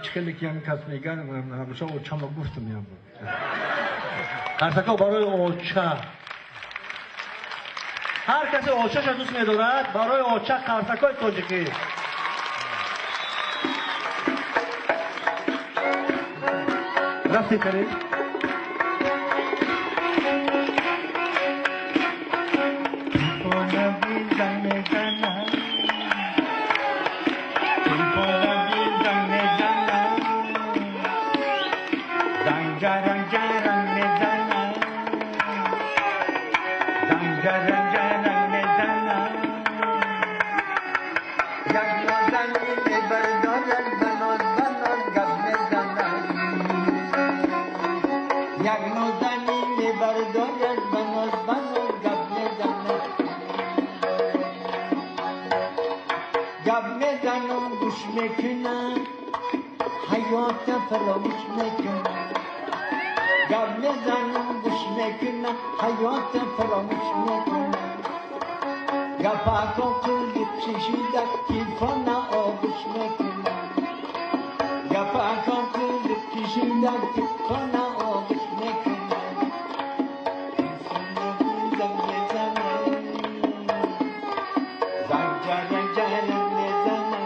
چخیلی که هم کس میگن همیشه اوچه ما گفتم یا بود قرصکا برای اوچه هر کسی اوچهش را دوست می‌دارد برای اوچه قرصکای تاجیکی رفتی کنید فراموش میکنم گپ میزنم گوش میکنم حیات فراموش میکنم گپاکو کلی کشیده تلفن آغوش میکنم گپاکو کلی کشیده تلفن آغوش میکنم زنگ میزنم زنگ جرم میزنم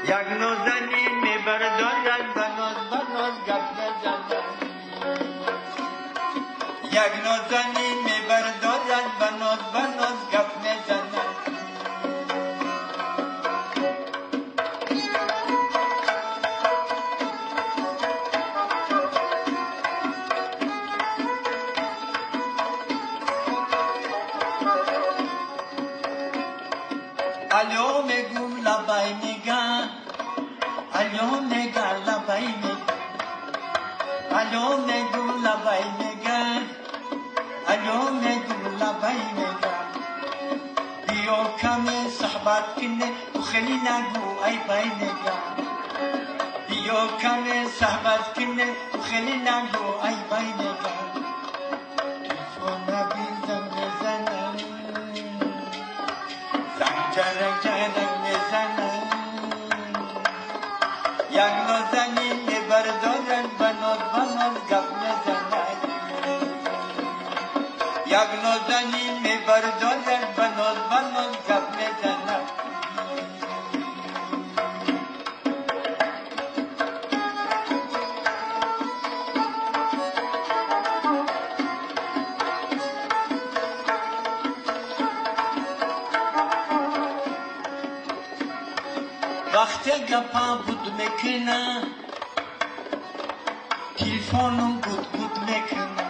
یک نوزنی میبردارد بناز بناز گپ میزنم یک نوزنی میبردارد بناز بناز گپ میزنم الو میگو لبای نگاه الو نگاه لبای نگاه الو میگو لبای نگاه الو میگو لبای نگاه بیا کمی صحبت کنه و خیلی نگو ای بای نگاه بیا کمی صحبت کنه و خیلی نگو ای بای نگاه تلفن بیزن میزنم زنگ جرک جرک میزنم یک نازنین میبردارن بناز بناز گپ میزنن یک نازنین میبردارن بناز بناز گپ میزنن وقتی گپا بود میکنه تلفنم گود میکنه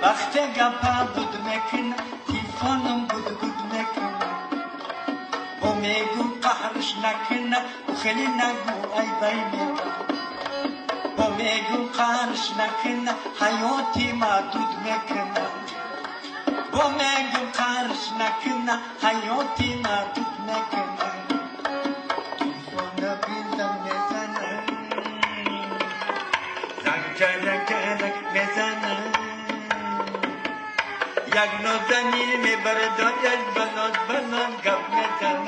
وقتی گپا بود میکنه تلفنم گود میکنه و میگو قهرش نکنه و خیلی نگو ای بای میگه و میگو قهرش نکنه حیاتی محدود میکنه و میگو قهرش نکنه حیاتی محدود میکنه جرک جرک میزنم یک نازنین میبردارد بناز بناز گپ میزنم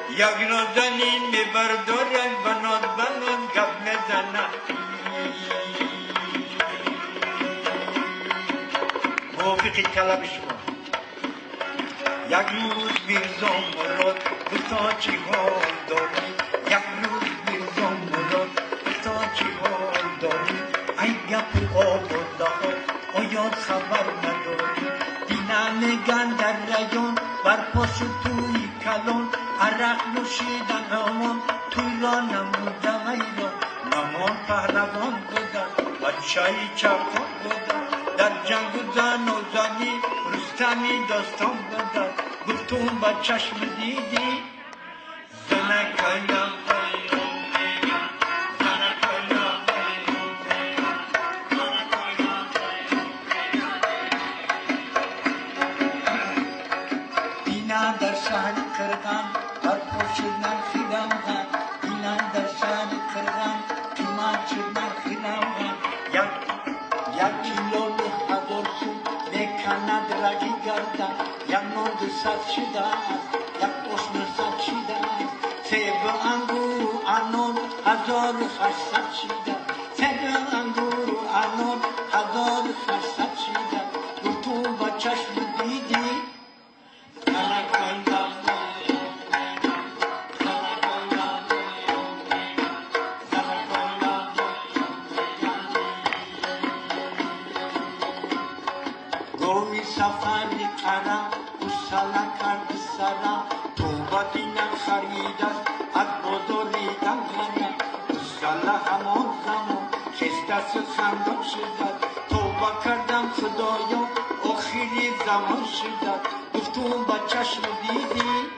یک نازنین میبردارد بناز بناز گپ میزنم موافقی طلب شما یک روز میرزام مراد بسا چی حال داری یک روز میرزام مراد چی حال داری ای گپ آباده ها آیا خبر نداری دینا میگن در ریان بر پاس توی کلان عرق نوشیدن همان توی را نمودم ایران نمان پهلوان بودن بچه چپان بودن در جنگ و زن و زنی رستمی داستان بودن گفتم با چشم دیدی زنکایم در شهر کرغان هر پوش نخیدم غن اینا در شهر کرغان قیمت نخیدم غن یک کیلو هزار سو میکند رگی گردن یک نود صد شده است یک قشن صد شده 1800 چیدن فعل انگور و انار 1800 چیدن تو با چشم دیدی گوی سفری قرم او سالا کرد سرم تو با دینم خرید است از بزرگیدم غنم او سالا همان زمان خست است خندم شدد توبه کردم خدایا آخری زمان شدد گفتم با چشم دیدی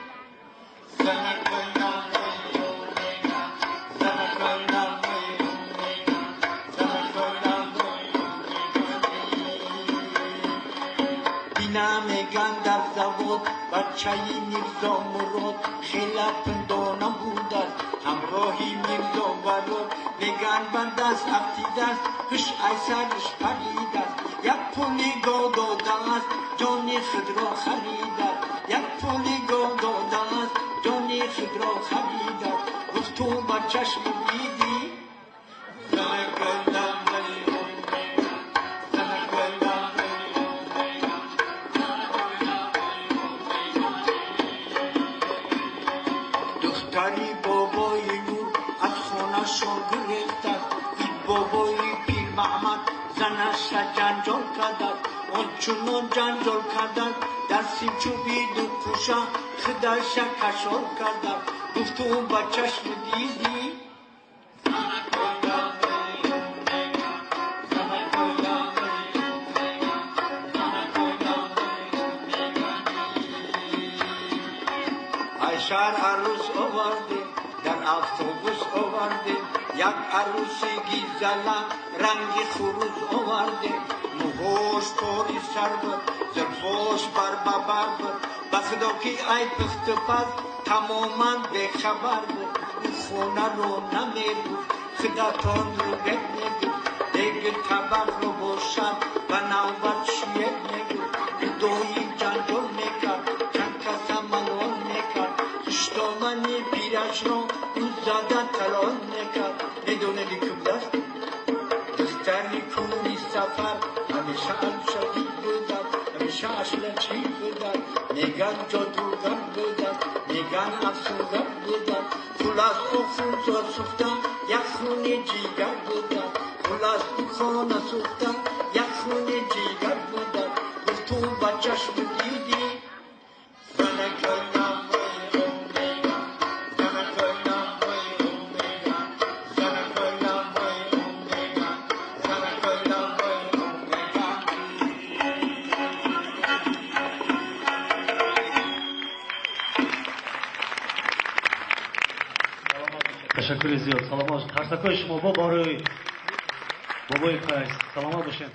میگن در زواد بچه‌ی میرزا مراد خیلی پندانم بود است همراهی میرزا وراد میگن بند است افتیده است کش ایسرش پرید است یک پولی گاه داده است جانی خود را خرید است یک پولی گاه داده است جانی خود را خرید است گفت تو با چشم دیدی دختری بابای نور از خونه‌شان گرفت است این بابای پیر محمد زنش را جنجال کرد است آنچنان جنجال کرد است در سیم چوبید و کوشه خودش کشال کرد است گفت تو با چشم دیدی شهر عروس آورده در اتوبوس آورده یک عروسی گیزله رنگ خروس آورده موهاش پاری سر بود زلفاش بر بود بخدا که ای پخت پس تماما بخبر بود این خونه رو نمیبود خداتان رو بد نگود دیگه تبر رو باشد و نوبت شیر نگود دوی جنجال میکرد چند کس ملال میکرد دامنی پیرش را او زدن تلال نکرد میدونه لیکوب است دختری کوری سفر همیشه شدید بودن همیشه اصلا چی بودن میگن جادوگر بودن میگن افسونگر بودن پول از او خون سوختن یک خون جیگر بودن پول از او خانه سوختن یک خون جیگر بودن گفت تو با چشم دیدی تشکر زیاد. سلامات. ترسکای شما با بابای قیس. سلامات باشین.